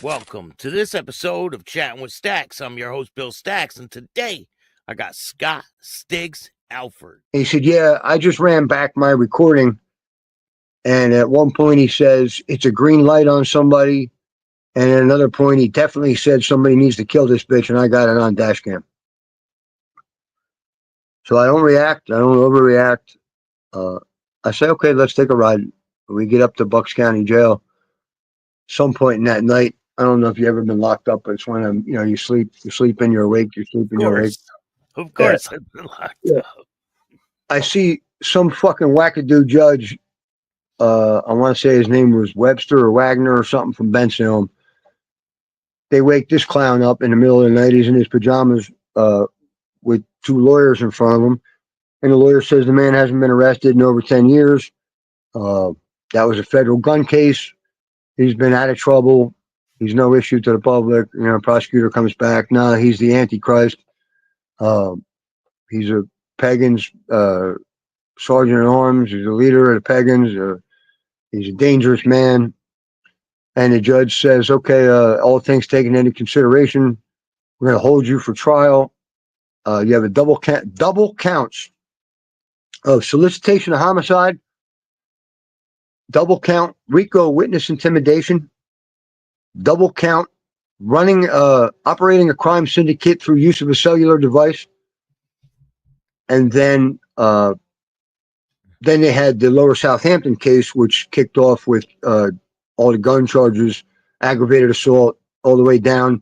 Welcome to this episode of Chatting with Staxx. I'm your host, Bill Staxx, and today I got Scott, Skidz, Alford. He said, yeah, I just ran back my recording, and at one point he says it's a green light on somebody, and at another point he definitely said somebody needs to kill this bitch, and I got it on dash cam. So I don't react. I don't overreact. I say, okay, let's take a ride. We get up to Bucks County Jail. Some point in that night, I don't know if you've ever been locked up, but it's when you sleep and you're awake, you're sleeping, you're awake. Of course, I've been locked up. I see some fucking wackadoo judge. I want to say his name was Webster or Wagner or something from Benson. They wake this clown up in the middle of the night. He's in his pajamas with two lawyers in front of him. And the lawyer says the man hasn't been arrested in over 10 years. That was a federal gun case. He's been out of trouble. He's no issue to the public. Prosecutor comes back. No, he's the Antichrist. He's a Pagans sergeant at arms. He's a leader of the Pagans. He's a dangerous man. And the judge says, okay, all things taken into consideration, we're going to hold you for trial. You have a double counts of solicitation of homicide, double count RICO witness intimidation, double count operating a crime syndicate through use of a cellular device. And then they had the Lower Southampton case, which kicked off with all the gun charges, aggravated assault, all the way down.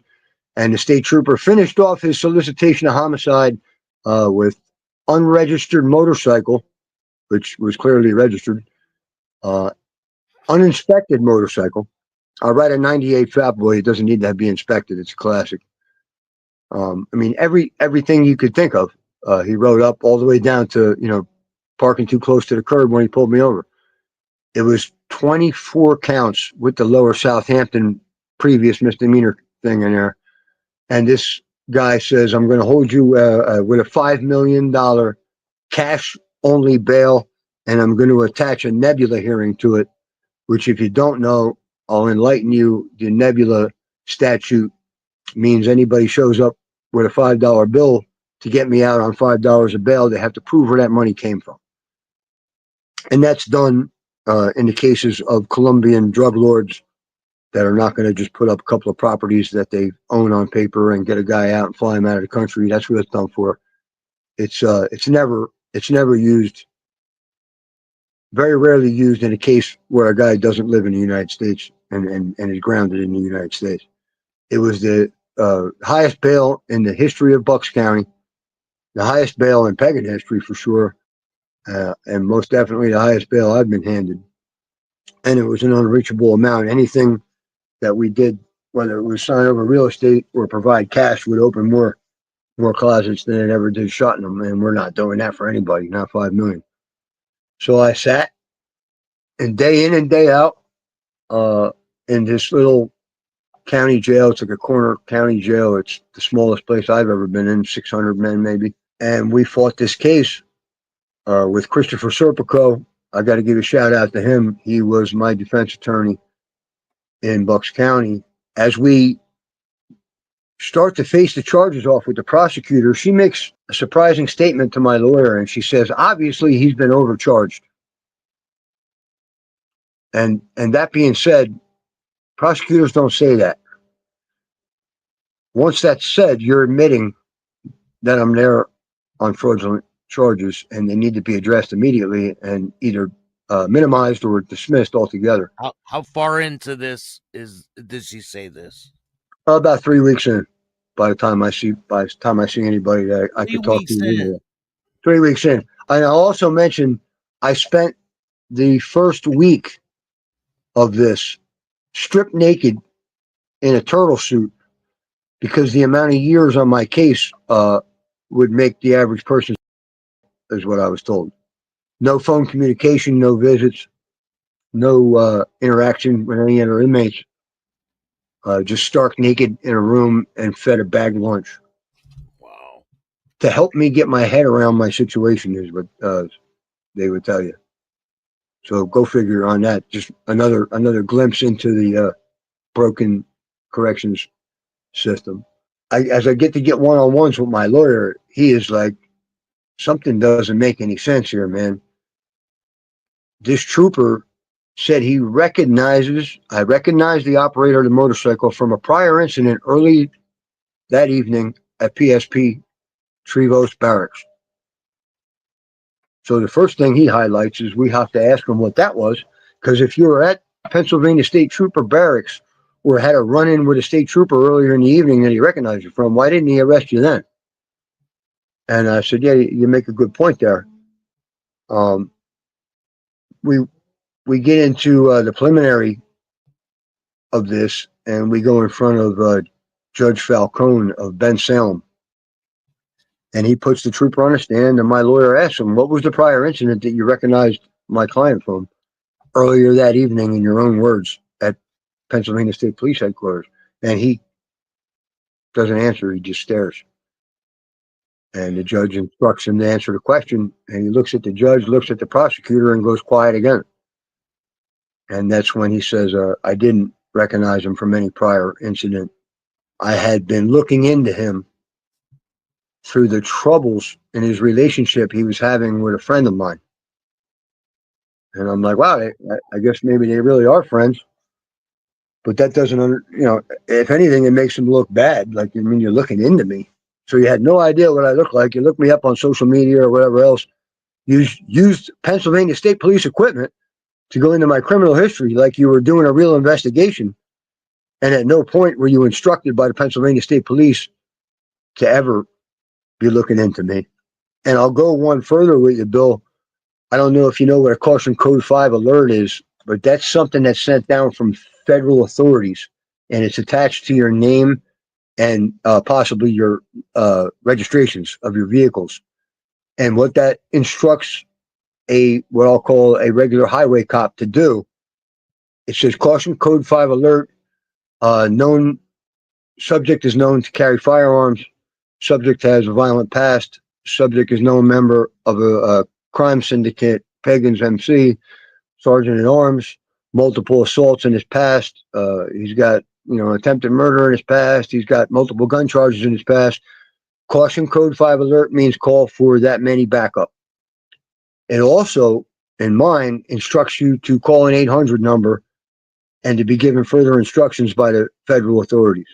And the state trooper finished off his solicitation of homicide with unregistered motorcycle, which was clearly registered, uninspected motorcycle. I ride a 98 Fat Boy. It doesn't need to be inspected. It's a classic. Everything you could think of, he rode up all the way down to, parking too close to the curb when he pulled me over. It was 24 counts with the Lower Southampton previous misdemeanor thing in there. And this guy says, I'm going to hold you with a $5 million cash only bail, and I'm going to attach a nebula hearing to it, which, if you don't know, I'll enlighten you. The nebula statute means anybody shows up with a $5 bill to get me out on $5 a bail, they have to prove where that money came from. And that's done in the cases of Colombian drug lords that are not going to just put up a couple of properties that they own on paper and get a guy out and fly him out of the country. That's what it's done for. It's never used, very rarely used in a case where a guy doesn't live in the United States and is grounded in the United States. It was the highest bail in the history of Bucks County, the highest bail in Pagan history for sure, and most definitely the highest bail I've been handed. And it was an unreachable amount. Anything that we did, whether it was sign over real estate or provide cash, would open more closets than it ever did shutting them. And we're not doing that for anybody, not 5 million. So I sat, and day in and day out, in this little county jail. It's like a corner county jail. It's the smallest place I've ever been in, 600 men maybe. And we fought this case with Christopher Serpico. I got to give a shout out to him. He was my defense attorney in Bucks County. As we start to face the charges off with the prosecutor, she makes a surprising statement to my lawyer, and she says, obviously he's been overcharged. And that being said, prosecutors don't say that. Once that's said, you're admitting that I'm there on fraudulent charges, and they need to be addressed immediately and either minimized or dismissed altogether. How far into this did she say this? About 3 weeks in. By the time I see anybody that I could talk to. 3 weeks in. And I'll also mention I spent the first week of this stripped naked in a turtle suit, because the amount of years on my case would make the average person, is what I was told. No phone communication, no visits, no interaction with any other inmates. Just stark naked in a room and fed a bag lunch. Wow. To help me get my head around my situation is what they would tell you. So go figure on that. Just another glimpse into the broken corrections system. As I get one-on-ones with my lawyer, he is like, something doesn't make any sense here, man. This trooper said I recognize the operator of the motorcycle from a prior incident early that evening at PSP Trevose Barracks. So the first thing he highlights is we have to ask him what that was, because if you were at Pennsylvania State Trooper Barracks or had a run-in with a state trooper earlier in the evening that he recognized you from, why didn't he arrest you then? And I said, yeah, you make a good point there. We get into the preliminary of this, and we go in front of Judge Falcone of Ben Salem. And he puts the trooper on the stand, and my lawyer asks him, what was the prior incident that you recognized my client from earlier that evening, in your own words, at Pennsylvania State Police Headquarters? And he doesn't answer, he just stares. And the judge instructs him to answer the question, and he looks at the judge, looks at the prosecutor, and goes quiet again. And that's when he says, I didn't recognize him from any prior incident. I had been looking into him through the troubles in his relationship he was having with a friend of mine. And I'm like, wow, I guess maybe they really are friends. But that doesn't, if anything, it makes him look bad. Like, I mean, you're looking into me. So you had no idea what I look like. You looked me up on social media or whatever else. Used Pennsylvania State Police equipment to go into my criminal history like you were doing a real investigation. And at no point were you instructed by the Pennsylvania State Police to ever be looking into me. And I'll go one further with you, Bill. I don't know if you know what a Caution Code 5 alert is, but that's something that's sent down from federal authorities, and it's attached to your name and possibly your registrations of your vehicles. And what that instructs what I'll call a regular highway cop to do, it says Caution Code 5 alert, subject is known to carry firearms, subject has a violent past, subject is known member of a crime syndicate, Pagans MC, sergeant at arms, multiple assaults in his past. He's got, attempted murder in his past. He's got multiple gun charges in his past. Caution Code 5 alert means call for that many backup. It also, in mine, instructs you to call an 800 number and to be given further instructions by the federal authorities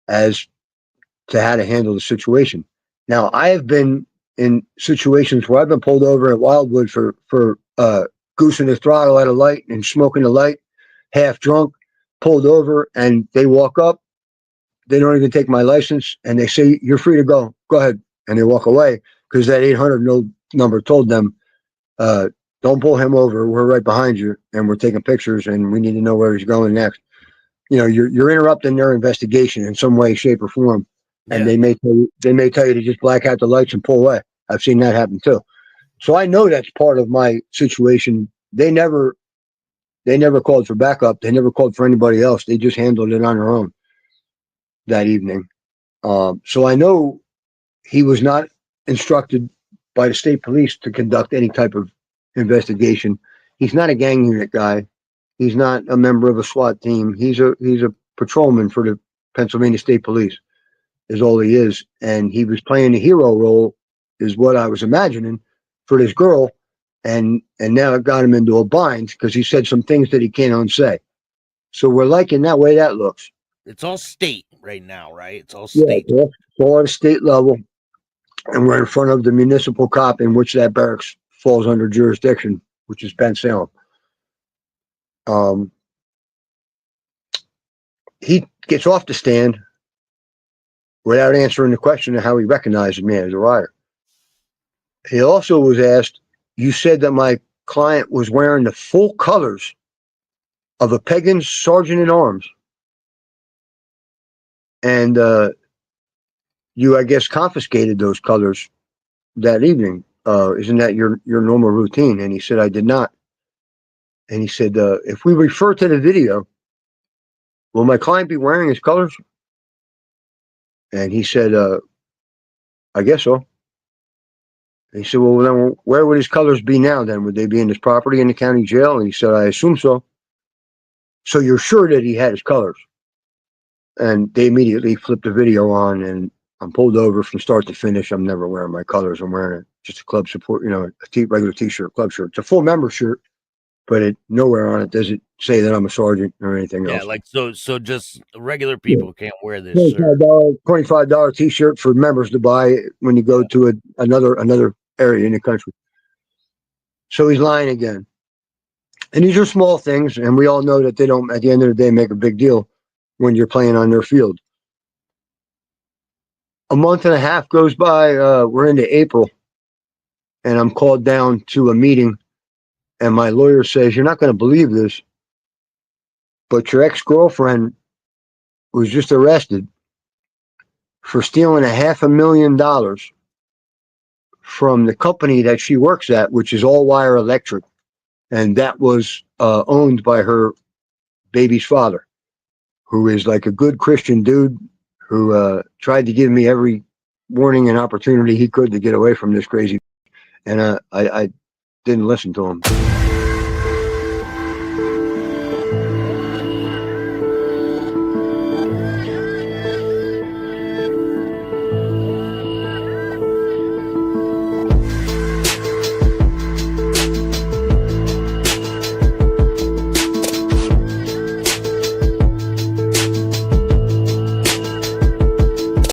as to how to handle the situation. Now, I have been in situations where I've been pulled over at Wildwood for goosing the throttle at a light and smoking a light, half drunk, pulled over, and they walk up. They don't even take my license, and they say, you're free to go. Go ahead. And they walk away because that 800 number told them, don't pull him over. We're right behind you, and we're taking pictures, and we need to know where he's going next. You're interrupting their investigation in some way, shape, or form. And they may tell you to just black out the lights and pull away. I've seen that happen too. So I know that's part of my situation. They never called for backup. They never called for anybody else. They just handled it on their own that evening. So I know he was not instructed by the state police to conduct any type of investigation. He's not a gang unit guy. He's not a member of a SWAT team. He's a patrolman for the Pennsylvania State Police, is all he is. And he was playing the hero role, is what I was imagining, for this girl. And now it got him into a bind because he said some things that he can't unsay. So we're liking that way that looks. It's all state right now, right? It's all state. Yeah, it's all at a state level. And we're in front of the municipal cop in which that barracks falls under jurisdiction, which is Ben Salem. He gets off the stand without answering the question of how he recognized me as a rider. He also was asked, you said that my client was wearing the full colors of a Pagans sergeant at arms. And you, I guess, confiscated those colors that evening. Isn't that your normal routine? And he said, I did not. And he said, if we refer to the video, will my client be wearing his colors? And he said, I guess so. And he said, well, then where would his colors be now then? Would they be in his property in the county jail? And he said, I assume so. So you're sure that he had his colors? and they immediately flipped the video on, and I'm pulled over from start to finish. I'm never wearing my colors. I'm wearing just a club support, regular t-shirt, club shirt. It's a full member shirt, but nowhere on it does it say that I'm a sergeant or anything Yeah, else. like so just regular Yeah. people can't wear this shirt. $25 t-shirt for members to buy when you go to another area in the country. So he's lying again. And these are small things, and we all know that they don't, at the end of the day, make a big deal when you're playing on their field. A month and a half goes by. We're into April, and I'm called down to a meeting, and my lawyer says, "You're not going to believe this, but your ex-girlfriend was just arrested for stealing $500,000 from the company that she works at, which is All Wire Electric, and that was owned by her baby's father, who is like a good Christian dude who tried to give me every warning and opportunity he could to get away from this crazy, and I didn't listen to him."